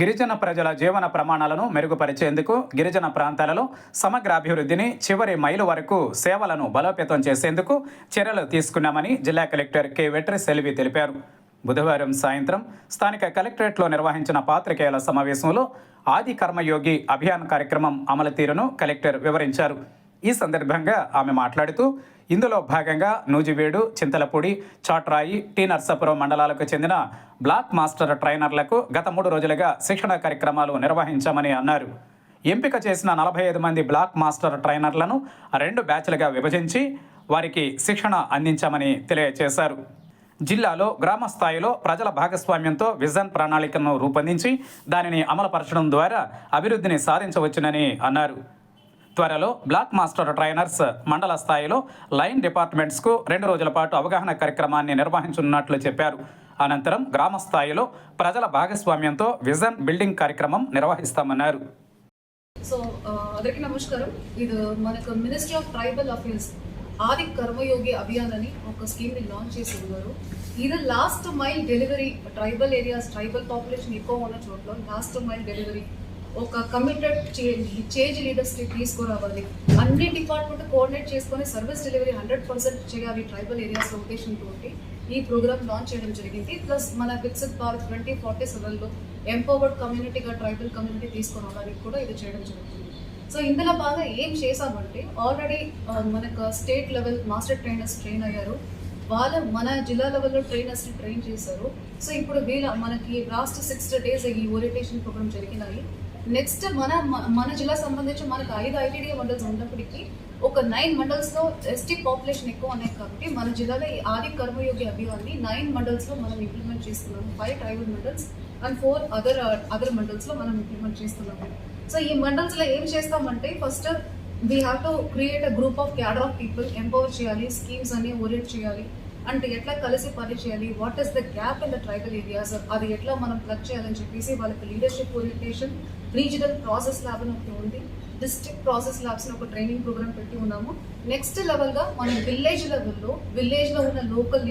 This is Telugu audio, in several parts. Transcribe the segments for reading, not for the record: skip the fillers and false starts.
గిరిజన ప్రజల జీవన ప్రమాణాలను మెరుగుపరిచేందుకు గిరిజన ప్రాంతాలలో సమగ్ర అభివృద్ధిని చివరి మైలు వరకు సేవలను బలోపేతం చేసేందుకు చర్యలు తీసుకున్నామని జిల్లా కలెక్టర్ కె వెట్రి సెల్వి తెలిపారు. బుధవారం సాయంత్రం స్థానిక కలెక్టరేట్లో నిర్వహించిన పాత్రికేయుల సమావేశంలో ఆది కర్మయోగి అభియాన్ కార్యక్రమం అమలు తీరును కలెక్టర్ వివరించారు. ఈ సందర్భంగా ఆమె మాట్లాడుతూ ఇందులో భాగంగా నూజివేడు, చింతలపూడి, చాట్రాయి, టీ నర్సాపురం మండలాలకు చెందిన బ్లాక్ మాస్టర్ ట్రైనర్లకు గత 3 రోజులుగా శిక్షణ కార్యక్రమాలు నిర్వహించామని అన్నారు. ఎంపిక చేసిన 45 మంది బ్లాక్ మాస్టర్ ట్రైనర్లను 2 బ్యాచ్లుగా విభజించి వారికి శిక్షణ అందించామని తెలియజేశారు. జిల్లాలో గ్రామ స్థాయిలో ప్రజల భాగస్వామ్యంతో విజన్ ప్రణాళికను రూపొందించి దానిని అమలుపరచడం ద్వారా అభివృద్ధిని సాధించవచ్చునని అన్నారు. త్వరలో బ్లాక్ మాస్టర్ ట్రైనర్స్ మండల స్థాయిలో లైన్ డిపార్ట్మెంట్స్కు 2 రోజుల పాటు అవగాహన కార్యక్రమాన్ని నిర్వహించనున్నట్లు చెప్పారు. అనంతరం గ్రామ స్థాయిలో ప్రజల భాగస్వామ్యంతో విజన్ బిల్డింగ్ కార్యక్రమం నిర్వహిస్తామన్నారు. సో అందరికీ నమస్కారం. ఇది మనకు మినిస్ట్రీ ఆఫ్ ట్రైబల్ అఫేర్స్ ఆది కర్మయోగి అభియాన్ అని ఒక స్కీమ్ ని లాంచ్ చేసి ఉన్నారు. ఇది last mile delivery, tribal areas, tribal population ఎక్కువ ఉన్న చోట్ల లాస్ట్ మైల్ డెలివరీ ఒక కమిటెడ్ చేంజ్ లీడర్స్ తీసుకురావాలి. అన్ని డిపార్ట్మెంట్ కోఆర్డినేట్ చేసుకొని సర్వీస్ డెలివరీ 100% చేయాలి ట్రైబల్ ఏరియాస్ ఉద్దేశం తోటి ఈ ప్రోగ్రామ్ లాంచ్ చేయడం జరిగింది. ప్లస్ మన వికసిత్ భారత్ 2047లో ఎంపవర్డ్ కమ్యూనిటీగా ట్రైబల్ కమ్యూనిటీ తీసుకురావడానికి కూడా ఇది చేయడం జరుగుతుంది. సో ఇందులో బాగా ఏం చేసామంటే ఆల్రెడీ మనకు state level master trainers train అయ్యారు. వాళ్ళు మన జిల్లా లెవెల్లో ట్రైనర్స్ని ట్రైన్ చేశారు. సో ఇప్పుడు మనకి లాస్ట్ 6 days ఈ ఓరియంటేషన్ ప్రోగ్రామ్ జరిగినాయి. నెక్స్ట్ మన జిల్లా సంబంధించి మనకు 5 ఐటీడీఏ మండల్స్ ఉన్నప్పటికీ ఒక 9 మండల్స్లో ఎస్టీ పాపులేషన్ ఎక్కువ ఉన్నాయి కాబట్టి మన జిల్లాలో ఈ ఆది కర్మయోగి అభియాన్ని 9 మండల్స్లో మనం ఇంప్లిమెంట్ చేస్తున్నాము. 5 ట్రైబల్ మండల్స్ అండ్ 4 అదర్ మండల్స్లో మనం ఇంప్లిమెంట్ చేస్తున్నాము. సో ఈ మండల్స్లో ఏం చేస్తామంటే first we have to create a group of cadre of people, empower చేయాలి, స్కీమ్స్ అన్ని ఓరియంట్ చేయాలి, అంటే ఎట్లా కలిసి పని చేయాలి, what is the gap in the tribal areas, అది ఎట్లా మనం ప్లగ్ చేయాలని చెప్పేసి వాళ్ళకి leadership orientation, regional process lab అని ఒకటి ఉంది, డిస్ట్రిక్ట్ ప్రాసెస్ ల్యాబ్స్ అని ఒక ట్రైనింగ్ ప్రోగ్రామ్ పెట్టి ఉన్నాము. నెక్స్ట్ లెవెల్గా మనం విలేజ్ లెవెల్లో విలేజ్లో ఉన్న లోకల్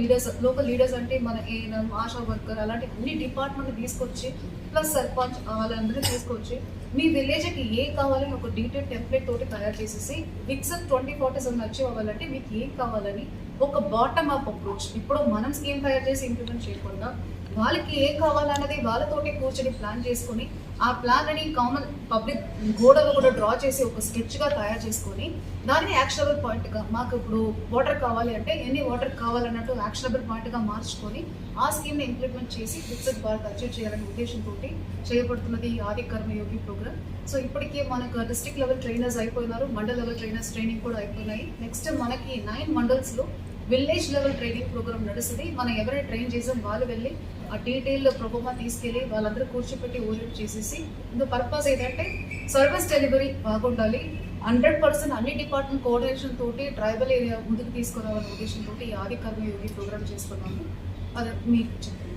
లీడర్స్ అంటే మన ఏఎన్ఎం, ఆశా వర్కర్ అలాంటి అన్ని డిపార్ట్మెంట్ తీసుకొచ్చి ప్లస్ సర్పంచ్ వాళ్ళందరూ తీసుకొచ్చి మీ విలేజ్కి ఏ కావాలని ఒక డీటెయిల్ టెంప్లెట్ తోటి తయారు చేసేసి వికసిత్ 2047 అచీవ్ అవ్వాలంటే మీకు ఏం కావాలని ఒక బాటమ్ అప్ అప్రోచ్, ఇప్పుడు మనం స్కీమ్ తయారు చేసి ఇంప్లిమెంట్ చేయకుండా వాళ్ళకి ఏం కావాలన్నది వాళ్ళతోటి కూర్చొని ప్లాన్ చేసుకొని ఆ ప్లాన్ అని కామన్ పబ్లిక్ గోడలు కూడా డ్రా చేసి ఒక స్కెచ్గా తయారు చేసుకొని దాన్ని యాక్షనబుల్ పాయింట్గా, మాకు ఇప్పుడు వాటర్ కావాలి అంటే ఎన్ని వాటర్ కావాలన్నట్టు యాక్షనబుల్ పాయింట్గా మార్చుకొని ఆ స్కీమ్ని ఇంప్లిమెంట్ చేసి వికసిత్ భారత్ అచీవ్ చేయాలనే ఉద్దేశంతో చేయబడుతున్నది ఈ ఆది కర్మయోగి ప్రోగ్రామ్. సో ఇప్పటికే మనకు డిస్ట్రిక్ట్ లెవెల్ ట్రైనర్స్ అయిపోయినారు, మండల్ లెవెల్ ట్రైనర్స్ ట్రైనింగ్ కూడా అయిపోయినాయి. నెక్స్ట్ మనకి 9 మండల్స్లో విలేజ్ లెవెల్ ట్రైనింగ్ ప్రోగ్రామ్ నడుస్తుంది. మనం ఎవరైనా ట్రైన్ చేసాం వాళ్ళు వెళ్ళి ఆ డీటెయిల్ ప్రోగ్రామ్ తీసుకెళ్ళి వాళ్ళందరూ కూర్చోపెట్టి ఓరియంట్ చేసేసి ఇందు పర్పస్ ఏంటంటే సర్వీస్ డెలివరీ బాగుండాలి, 100% అన్ని డిపార్ట్మెంట్ కోఆర్డినేషన్ తోటి ట్రైబల్ ఏరియా ముందుకు తీసుకురావాలనే ఉద్దేశంతో ఈ ఆది కర్మయోగి ప్రోగ్రామ్ చేసుకున్నాము. అది మీకు చెప్పండి.